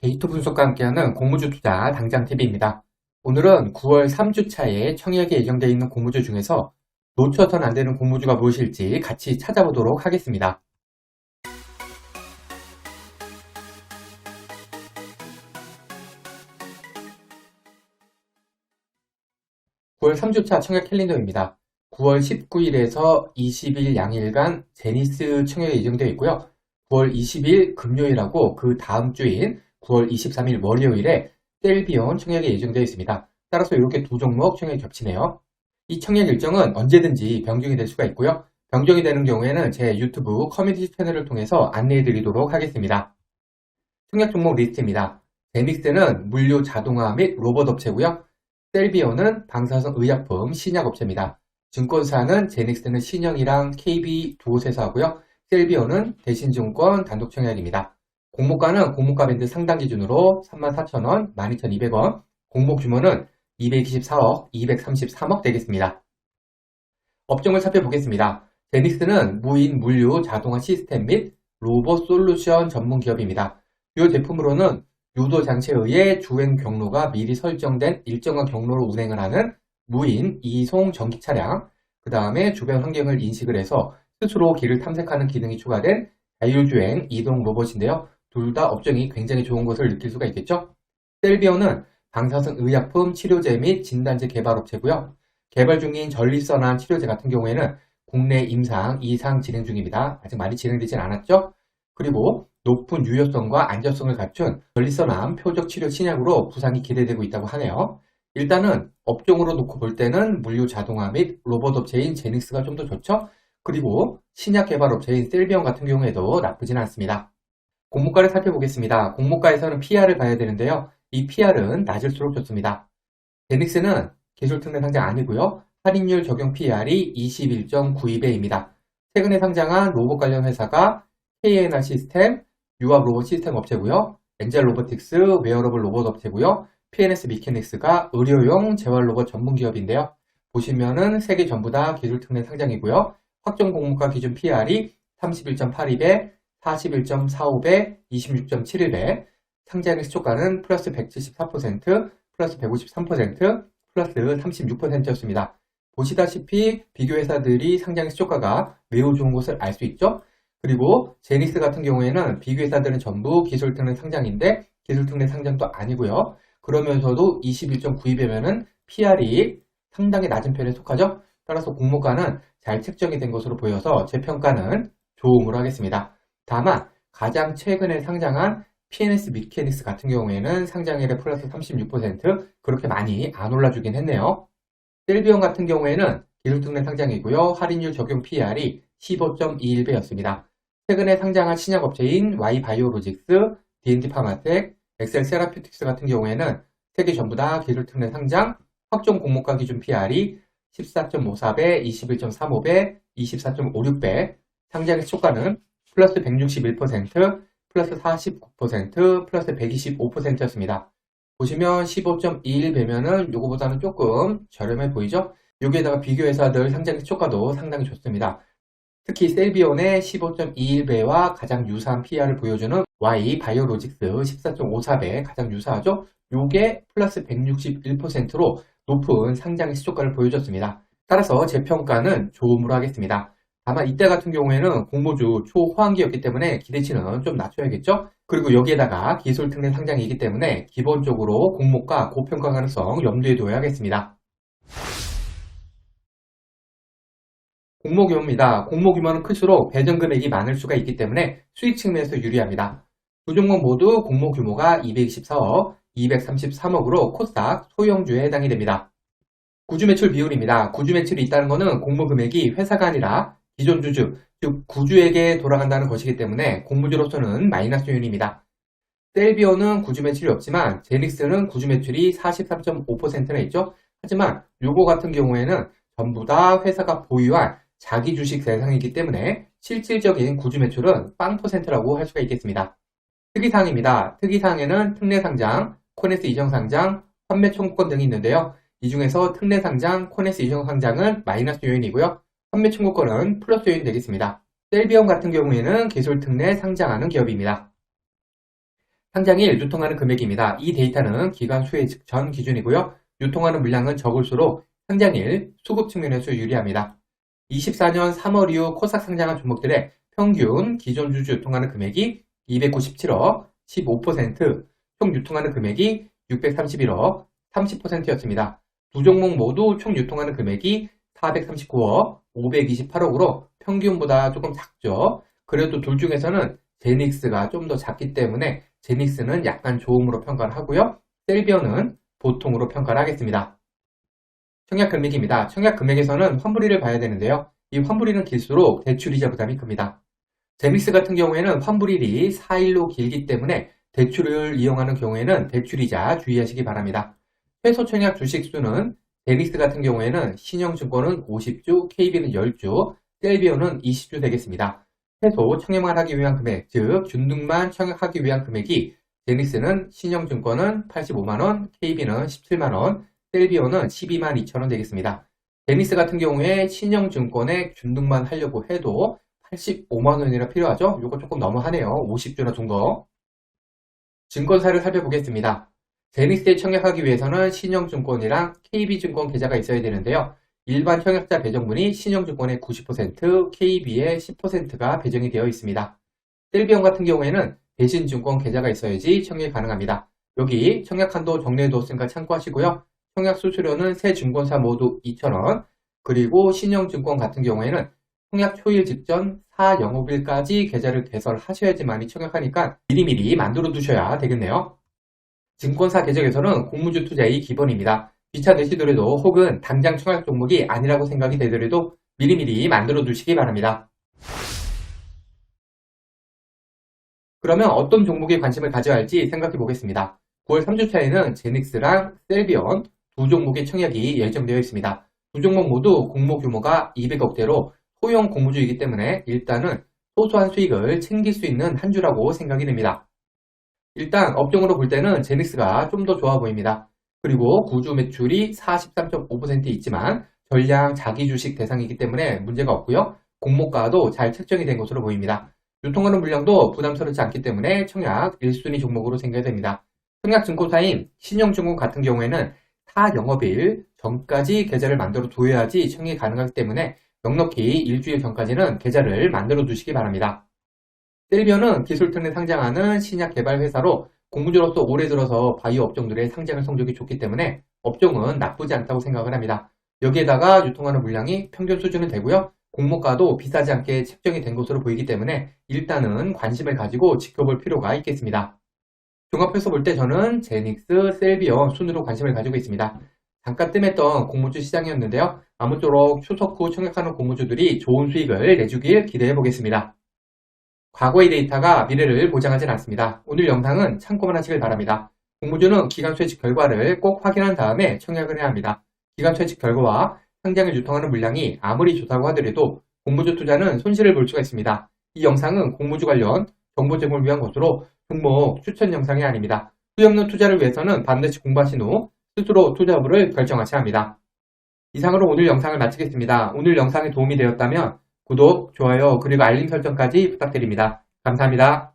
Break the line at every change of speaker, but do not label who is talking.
데이터 분석과 함께하는 공모주 투자 당장 TV입니다. 오늘은 9월 3주차에 청약이 예정되어 있는 공모주 중에서 놓쳐선 안 되는 공모주가 무엇일지 같이 찾아보도록 하겠습니다. 9월 3주차 청약 캘린더입니다. 9월 19일에서 20일 양일간 제니스 청약이 예정되어 있고요. 9월 20일 금요일하고 그 다음 주인 9월 23일 월요일에 셀비온 청약이 예정되어 있습니다. 따라서 이렇게 두 종목 청약이 겹치네요. 이 청약 일정은 언제든지 변경이 될 수가 있고요. 변경이 되는 경우에는 제 유튜브 커뮤니티 채널을 통해서 안내해 드리도록 하겠습니다. 청약 종목 리스트입니다. 제닉스는 물류 자동화 및 로봇 업체고요. 셀비온은 방사성 의약품 신약업체입니다. 증권사는 제닉스는 신영이랑 KB 두 곳에서 하고요. 셀비온은 대신증권 단독청약입니다. 공모가는 공모가 밴드 상단 기준으로 34,000원, 12,200원, 공모 규모는 224억, 233억 되겠습니다. 업종을 살펴보겠습니다. 제닉스는 무인 물류 자동화 시스템 및 로봇 솔루션 전문 기업입니다. 이 제품으로는 유도 장치에 의해 주행 경로가 미리 설정된 일정한 경로로 운행을 하는 무인 이송 전기 차량, 그 다음에 주변 환경을 인식을 해서 스스로 길을 탐색하는 기능이 추가된 자율주행 이동 로봇인데요. 둘 다 업종이 굉장히 좋은 것을 느낄 수가 있겠죠. 셀비온은 방사성 의약품 치료제 및 진단제 개발 업체고요. 개발 중인 전립선암 치료제 같은 경우에는 국내 임상 2상 진행 중입니다. 아직 많이 진행되진 않았죠. 그리고 높은 유효성과 안전성을 갖춘 전립선암 표적 치료 신약으로 부상이 기대되고 있다고 하네요. 일단은 업종으로 놓고 볼 때는 물류 자동화 및 로봇 업체인 제닉스가 좀 더 좋죠. 그리고 신약 개발 업체인 셀비온 같은 경우에도 나쁘진 않습니다. 공모가를 살펴보겠습니다. 공모가에서는 PR을 봐야 되는데요. 이 PR은 낮을수록 좋습니다. 제닉스는 기술특례 상장 아니고요. 할인율 적용 PR이 21.92배입니다. 최근에 상장한 로봇 관련 회사가 KNR 시스템, 유압 로봇 시스템 업체고요. 엔젤 로보틱스 웨어러블 로봇 업체고요. PNS 미케닉스가 의료용 재활 로봇 전문 기업인데요. 보시면은 세 개 전부 다 기술특례 상장이고요. 확정 공모가 기준 PR이 31.82배, 41.45배, 26.71배, 상장일 시초가는 플러스 174%, 플러스 153%, 플러스 36%였습니다. 보시다시피 비교회사들이 상장일 시초가가 매우 좋은 것을 알 수 있죠. 그리고 제닉스 같은 경우에는 비교회사들은 전부 기술특례 상장인데 기술특례 상장도 아니고요. 그러면서도 21.92배면은 PR이 상당히 낮은 편에 속하죠. 따라서 공모가는 잘 책정이 된 것으로 보여서 제 평가는 좋음으로 하겠습니다. 다만 가장 최근에 상장한 PNS 미케닉스 같은 경우에는 상장일에 플러스 36% 그렇게 많이 안 올라주긴 했네요. 셀비온 같은 경우에는 기술특례 상장이고요. 할인율 적용 PR이 15.21배였습니다. 최근에 상장한 신약업체인 Y바이오로직스, D&D 파마텍, 엑셀 세라퓨틱스 같은 경우에는 세 개 전부 다 기술특례 상장, 확정 공모가 기준 PR이 14.54배, 21.35배, 24.56배, 상장의 시초가는 플러스 161%, 플러스 49%, 플러스 125%였습니다. 보시면 15.21배면은 요거보다는 조금 저렴해 보이죠? 여기에다가 비교회사들 상장의 시초가도 상당히 좋습니다. 특히 셀비온의 15.21배와 가장 유사한 PR을 보여주는 Y바이오로직스 14.54배 가장 유사하죠? 요게 플러스 161%로 높은 상장 시초가를 보여줬습니다. 따라서 제 평가는 좋음으로 하겠습니다. 다만 이때 같은 경우에는 공모주 초호황기였기 때문에 기대치는 좀 낮춰야겠죠? 그리고 여기에다가 기술특례 상장이기 때문에 기본적으로 공모가 고평가 가능성 염두에 둬야겠습니다. 공모 규모입니다. 공모 규모는 클수록 배정 금액이 많을 수가 있기 때문에 수익 측면에서 유리합니다. 두 종목 모두 공모 규모가 224억, 233억으로 코스닥 소형주에 해당이 됩니다. 구주 매출 비율입니다. 구주 매출이 있다는 것은 공모 금액이 회사가 아니라 기존 주주, 즉 구주에게 돌아간다는 것이기 때문에 공모주로서는 마이너스 요인입니다. 셀비온은 구주 매출이 없지만 제닉스는 구주 매출이 43.5%나 있죠. 하지만 요거 같은 경우에는 전부 다 회사가 보유한 자기 주식 대상이기 때문에 실질적인 구주 매출은 0%라고 할 수가 있겠습니다. 특이사항입니다. 특이사항에는 특례상장, 코네스 이정상장, 환매 청구권 등이 있는데요. 이 중에서 특례상장, 코네스 이정상장은 마이너스 요인이고요. 환매 청구권은 플러스 요인 되겠습니다. 셀비온 같은 경우에는 기술특례 상장하는 기업입니다. 상장일 유통하는 금액입니다. 이 데이터는 기간 수혜 전 기준이고요. 유통하는 물량은 적을수록 상장일 수급 측면에서 유리합니다. 24년 3월 이후 코스닥 상장한 종목들의 평균 기존 주주 유통하는 금액이 297억, 15%, 총 유통하는 금액이 631억, 30%였습니다. 두 종목 모두 총 유통하는 금액이 439억, 528억으로 평균보다 조금 작죠. 그래도 둘 중에서는 제닉스가 좀 더 작기 때문에 제닉스는 약간 좋음으로 평가를 하고요. 셀비어는 보통으로 평가를 하겠습니다. 청약 금액입니다. 청약 금액에서는 환불일을 봐야 되는데요. 이 환불일은 길수록 대출이자 부담이 큽니다. 제닉스 같은 경우에는 환불일이 4일로 길기 때문에 대출을 이용하는 경우에는 대출이자 주의하시기 바랍니다. 최소 청약 주식 수는 제닉스 같은 경우에는 신영증권은 50주, KB는 10주, 셀비오는 20주 되겠습니다. 최소 청약만 하기 위한 금액, 즉 준등만 청약하기 위한 금액이 제닉스는 신영증권은 85만원, KB는 17만원, 셀비오는 12만 2천원 되겠습니다. 제닉스 같은 경우에 신영증권에 준등만 하려고 해도 85만원이나 필요하죠? 이거 조금 너무하네요. 50주나 준 거. 증권사를 살펴보겠습니다. 제닉스에 청약하기 위해서는 신영증권이랑 KB증권 계좌가 있어야 되는데요. 일반 청약자 배정분이 신영증권의 90%, KB의 10%가 배정이 되어 있습니다. 셀비온 같은 경우에는 대신증권 계좌가 있어야지 청약이 가능합니다. 여기 청약 한도 정리해 두었으니까 참고하시고요. 청약 수수료는 세 증권사 모두 2,000원, 그리고 신영증권 같은 경우에는 청약 초일 직전 4영업일까지 계좌를 개설하셔야지만 청약하니까 미리미리 만들어 두셔야 되겠네요. 증권사 계정에서는 공무주 투자의 기본입니다. 귀찮으시더라도 혹은 당장 청약 종목이 아니라고 생각이 되더라도 미리미리 만들어 두시기 바랍니다. 그러면 어떤 종목에 관심을 가져야 할지 생각해 보겠습니다. 9월 3주차에는 제닉스랑 셀비온 두 종목의 청약이 예정되어 있습니다. 두 종목 모두 공모 규모가 200억대로 소형 공모주이기 때문에 일단은 소소한 수익을 챙길 수 있는 한 주라고 생각이 됩니다. 일단 업종으로 볼 때는 제닉스가 좀 더 좋아 보입니다. 그리고 구주 매출이 43.5% 있지만 전량 자기 주식 대상이기 때문에 문제가 없고요. 공모가도 잘 책정이 된 것으로 보입니다. 유통하는 물량도 부담스럽지 않기 때문에 청약 1순위 종목으로 생겨야 됩니다. 청약 증권사인 신영증권 같은 경우에는 타 영업일 전까지 계좌를 만들어 둬야지 청약이 가능하기 때문에 넉넉히 일주일 전까지는 계좌를 만들어 두시기 바랍니다. 셀비온은 기술특례 상장하는 신약 개발 회사로 공무주로서 올해 들어서 바이오 업종들의 상장을 성적이 좋기 때문에 업종은 나쁘지 않다고 생각을 합니다. 여기에다가 유통하는 물량이 평균 수준은 되고요. 공모가도 비싸지 않게 책정이 된 것으로 보이기 때문에 일단은 관심을 가지고 지켜볼 필요가 있겠습니다. 종합해서 볼 때 저는 제닉스, 셀비온 순으로 관심을 가지고 있습니다. 잠깐 뜸했던 공모주 시장이었는데요. 아무쪼록 추석 후 청약하는 공모주들이 좋은 수익을 내주길 기대해 보겠습니다. 과거의 데이터가 미래를 보장하진 않습니다. 오늘 영상은 참고만 하시길 바랍니다. 공모주는 기간 퇴직 결과를 꼭 확인한 다음에 청약을 해야 합니다. 기간 퇴직 결과와 상장을 유통하는 물량이 아무리 좋다고 하더라도 공모주 투자는 손실을 볼 수가 있습니다. 이 영상은 공모주 관련 정보 제공을 위한 것으로 종목 추천 영상이 아닙니다. 수익 없는 투자를 위해서는 반드시 공부하신 후 스스로 투자 여부를 결정하셔야 합니다. 이상으로 오늘 영상을 마치겠습니다. 오늘 영상이 도움이 되었다면 구독, 좋아요, 그리고 알림 설정까지 부탁드립니다. 감사합니다.